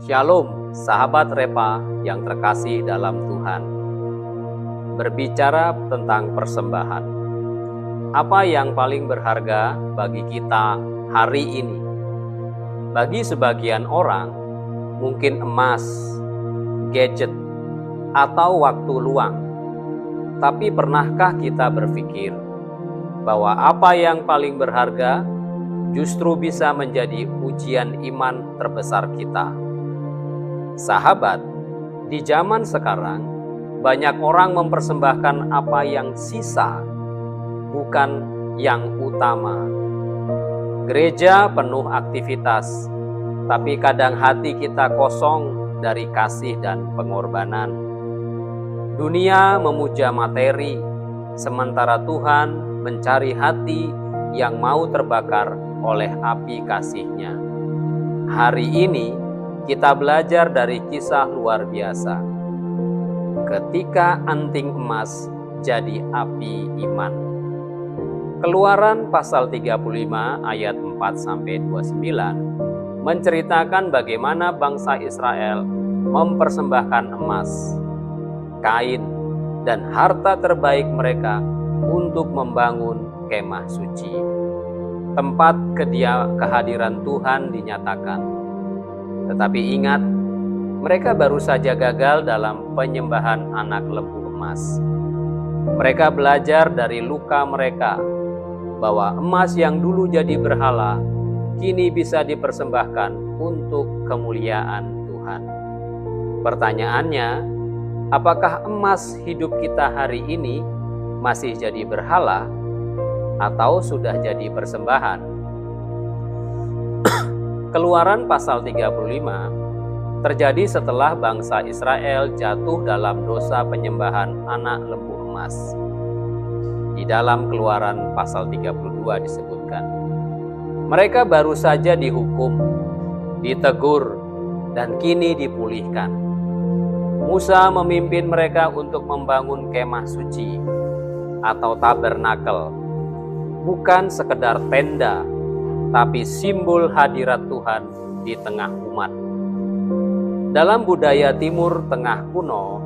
Shalom, sahabat Repa yang terkasih dalam Tuhan. Berbicara tentang persembahan, apa yang paling berharga bagi kita hari ini? Bagi sebagian orang, mungkin emas, gadget, atau waktu luang. Tapi pernahkah kita berpikir bahwa apa yang paling berharga justru bisa menjadi ujian iman terbesar kita? Sahabat, di zaman sekarang banyak orang mempersembahkan apa yang sisa, bukan yang utama. Gereja penuh aktivitas, tapi kadang hati kita kosong dari kasih dan pengorbanan. Dunia memuja materi, sementara Tuhan mencari hati yang mau terbakar oleh api kasih-Nya. Hari ini kita belajar dari kisah luar biasa. Ketika anting emas jadi api iman. Keluaran pasal 35 ayat 4-29 menceritakan bagaimana bangsa Israel mempersembahkan emas, kain, dan harta terbaik mereka untuk membangun kemah suci. Tempat kehadiran Tuhan dinyatakan. Tetapi ingat, mereka baru saja gagal dalam penyembahan anak lembu emas. Mereka belajar dari luka mereka bahwa emas yang dulu jadi berhala kini bisa dipersembahkan untuk kemuliaan Tuhan. Pertanyaannya, apakah emas hidup kita hari ini masih jadi berhala atau sudah jadi persembahan? Keluaran pasal 35 terjadi setelah bangsa Israel jatuh dalam dosa penyembahan anak lembu emas. Di dalam Keluaran pasal 32 disebutkan, mereka baru saja dihukum, ditegur, dan kini dipulihkan. Musa memimpin mereka untuk membangun kemah suci atau tabernakel, bukan sekedar tenda, tapi simbol hadirat Tuhan di tengah umat. Dalam budaya Timur Tengah kuno,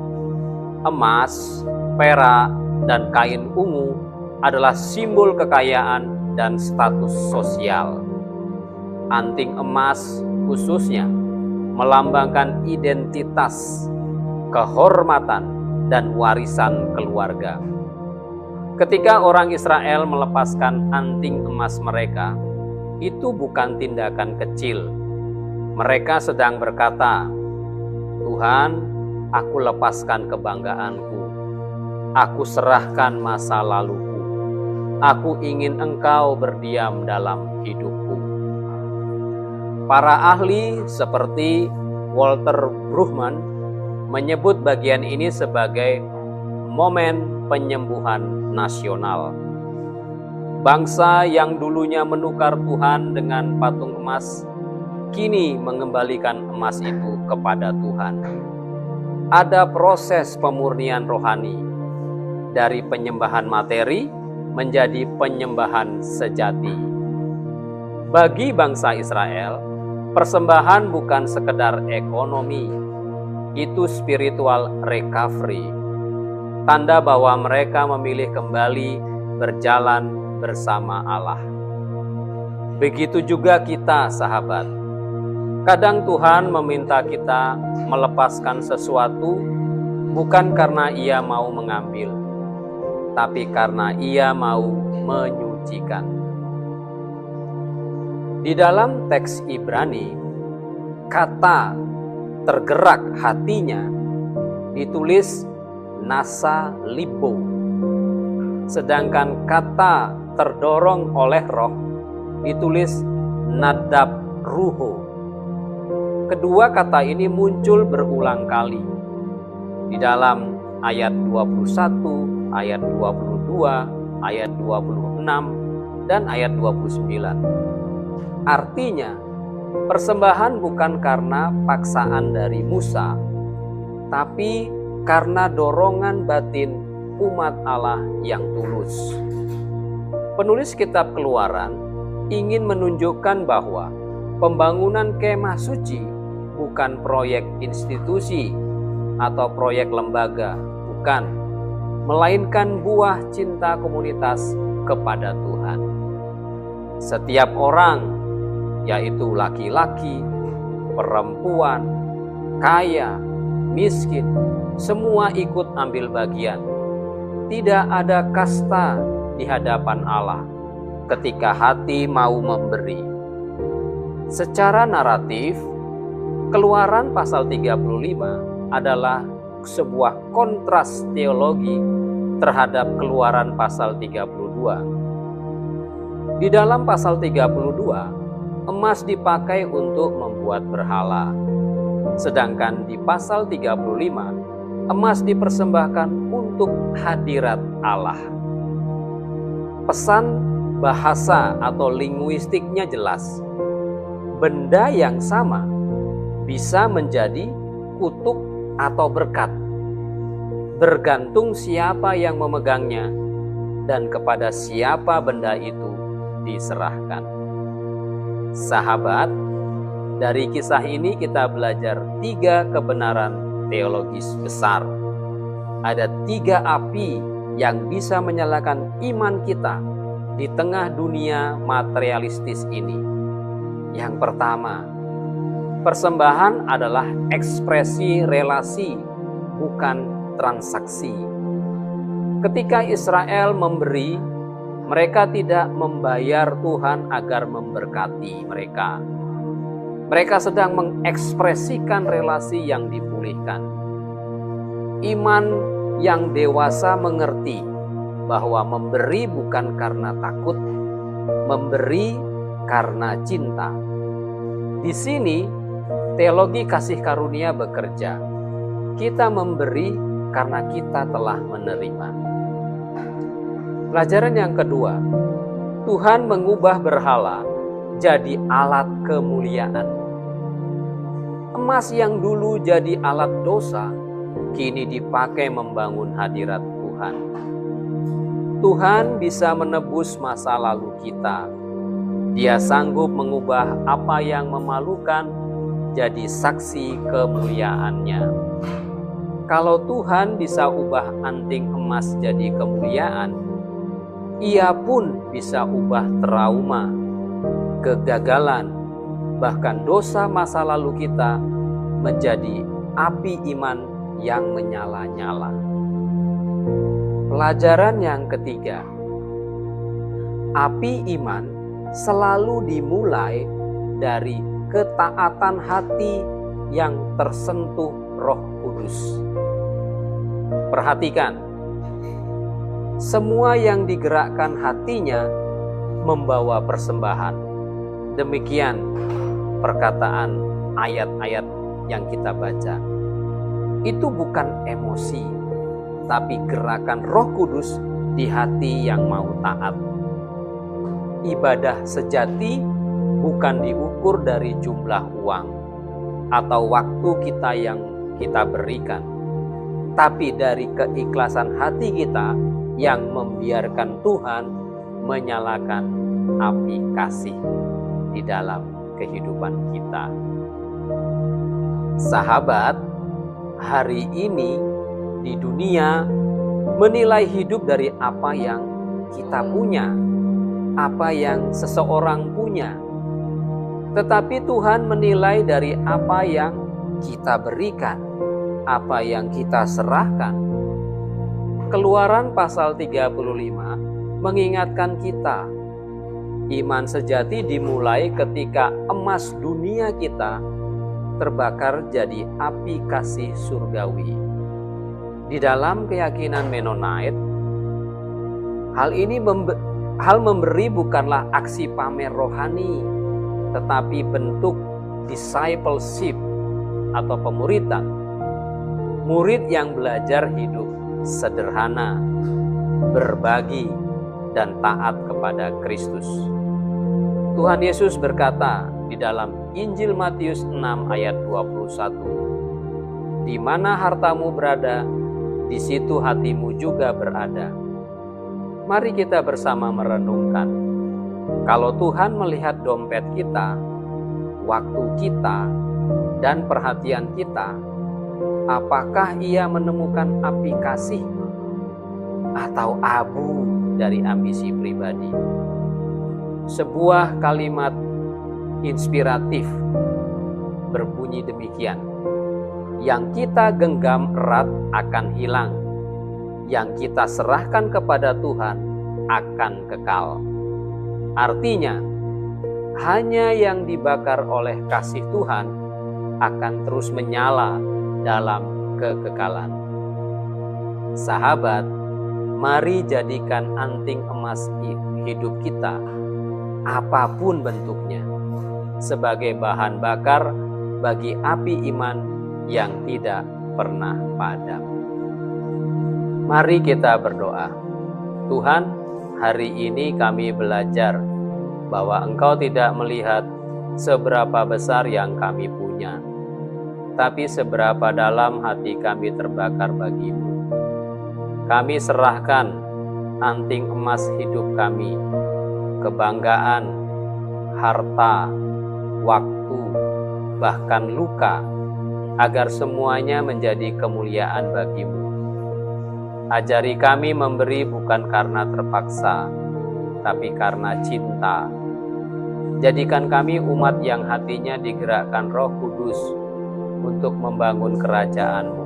emas, perak, dan kain ungu adalah simbol kekayaan dan status sosial. Anting emas khususnya melambangkan identitas, kehormatan, dan warisan keluarga. Ketika orang Israel melepaskan anting emas mereka, itu bukan tindakan kecil. Mereka sedang berkata, "Tuhan, aku lepaskan kebanggaanku. Aku serahkan masa laluku. Aku ingin Engkau berdiam dalam hidupku." Para ahli seperti Walter Brueggemann menyebut bagian ini sebagai momen penyembuhan nasional. Bangsa yang dulunya menukar Tuhan dengan patung emas, kini mengembalikan emas itu kepada Tuhan. Ada proses pemurnian rohani, dari penyembahan materi menjadi penyembahan sejati. Bagi bangsa Israel, persembahan bukan sekedar ekonomi, itu spiritual recovery. Tanda bahwa mereka memilih kembali berjalan bersama Allah. Begitu juga kita, sahabat. Kadang Tuhan meminta kita melepaskan sesuatu bukan karena Ia mau mengambil, tapi karena Ia mau menyucikan. Di dalam teks Ibrani, kata tergerak hatinya ditulis nasa libo, sedangkan kata terdorong oleh roh ditulis nadab ruho. Kedua kata ini muncul berulang kali di dalam ayat 21, ayat 22, ayat 26, dan ayat 29. Artinya, persembahan bukan karena paksaan dari Musa, tapi karena dorongan batin umat Allah yang tulus. Penulis kitab Keluaran ingin menunjukkan bahwa pembangunan kemah suci bukan proyek institusi atau proyek lembaga, bukan, melainkan buah cinta komunitas kepada Tuhan. Setiap orang, yaitu laki-laki, perempuan, kaya, miskin, semua ikut ambil bagian. Tidak ada kasta di hadapan Allah ketika hati mau memberi. Secara naratif, Keluaran pasal 35 adalah sebuah kontras teologi terhadap Keluaran pasal 32. Di dalam pasal 32, emas dipakai untuk membuat berhala. Sedangkan di pasal 35, emas dipersembahkan untuk hadirat Allah. Pesan bahasa atau linguistiknya jelas. Benda yang sama bisa menjadi kutuk atau berkat, bergantung siapa yang memegangnya dan kepada siapa benda itu diserahkan. Sahabat, dari kisah ini kita belajar 3 kebenaran teologis besar. Ada 3 api yang bisa menyalakan iman kita di tengah dunia materialistis ini. Yang pertama, persembahan adalah ekspresi relasi, bukan transaksi. Ketika Israel memberi, mereka tidak membayar Tuhan agar memberkati mereka. Mereka sedang mengekspresikan relasi yang dipulihkan. Iman yang dewasa mengerti bahwa memberi bukan karena takut, memberi karena cinta. Di sini, teologi kasih karunia bekerja. Kita memberi karena kita telah menerima. Pelajaran yang kedua, Tuhan mengubah berhala jadi alat kemuliaan. Emas yang dulu jadi alat dosa, kini dipakai membangun hadirat Tuhan. Tuhan bisa menebus masa lalu kita. Dia sanggup mengubah apa yang memalukan jadi saksi kemuliaannya. Kalau Tuhan bisa ubah anting emas jadi kemuliaan, Ia pun bisa ubah trauma, kegagalan, bahkan dosa masa lalu kita menjadi api iman yang menyala-nyala. Pelajaran yang ketiga, api iman selalu dimulai dari ketaatan hati yang tersentuh Roh Kudus. Perhatikan, semua yang digerakkan hatinya membawa persembahan. Demikian perkataan ayat-ayat yang kita baca. Itu bukan emosi, tapi gerakan Roh Kudus di hati yang mau taat. Ibadah sejati bukan diukur dari jumlah uang atau waktu kita yang kita berikan, tapi dari keikhlasan hati kita yang membiarkan Tuhan menyalakan api kasih di dalam kehidupan kita. Sahabat, hari ini di dunia menilai hidup dari apa yang kita punya, apa yang seseorang punya. Tetapi Tuhan menilai dari apa yang kita berikan, apa yang kita serahkan. Keluaran pasal 35 mengingatkan kita, iman sejati dimulai ketika emas dunia kita terbakar jadi api kasih surgawi. Di dalam keyakinan Mennonite, hal memberi bukanlah aksi pamer rohani, tetapi bentuk discipleship atau pemuridan. Murid yang belajar hidup sederhana, berbagi, dan taat kepada Kristus. Tuhan Yesus berkata di dalam Injil Matius 6 ayat 21, "Di mana hartamu berada, di situ hatimu juga berada." Mari kita bersama merenungkan. Kalau Tuhan melihat dompet kita, waktu kita, dan perhatian kita, apakah ia menemukan api kasih atau abu dari ambisi pribadi? Sebuah kalimat inspiratif berbunyi demikian: yang kita genggam erat akan hilang, yang kita serahkan kepada Tuhan akan kekal. Artinya, hanya yang dibakar oleh kasih Tuhan akan terus menyala dalam kekekalan. Sahabat, mari jadikan anting emas hidup kita, apapun bentuknya, sebagai bahan bakar bagi api iman yang tidak pernah padam. Mari kita berdoa. Tuhan, hari ini kami belajar bahwa Engkau tidak melihat seberapa besar yang kami punya, tapi seberapa dalam hati kami terbakar bagimu. Kami serahkan anting emas hidup kami, kebanggaan, harta, waktu, bahkan luka, agar semuanya menjadi kemuliaan bagimu. Ajari kami memberi bukan karena terpaksa, tapi karena cinta. Jadikan kami umat yang hatinya digerakkan Roh Kudus untuk membangun kerajaan-Mu.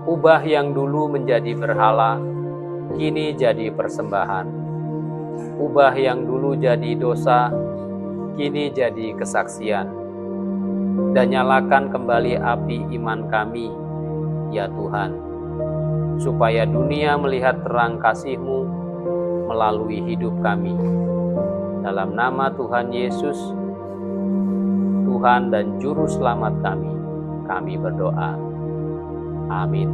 Ubah yang dulu menjadi berhala, kini jadi persembahan. Ubah yang dulu jadi dosa, kini jadi kesaksian. Dan nyalakan kembali api iman kami, ya Tuhan, supaya dunia melihat terang kasih-Mu melalui hidup kami. Dalam nama Tuhan Yesus, Tuhan dan Juru Selamat kami berdoa. Amin.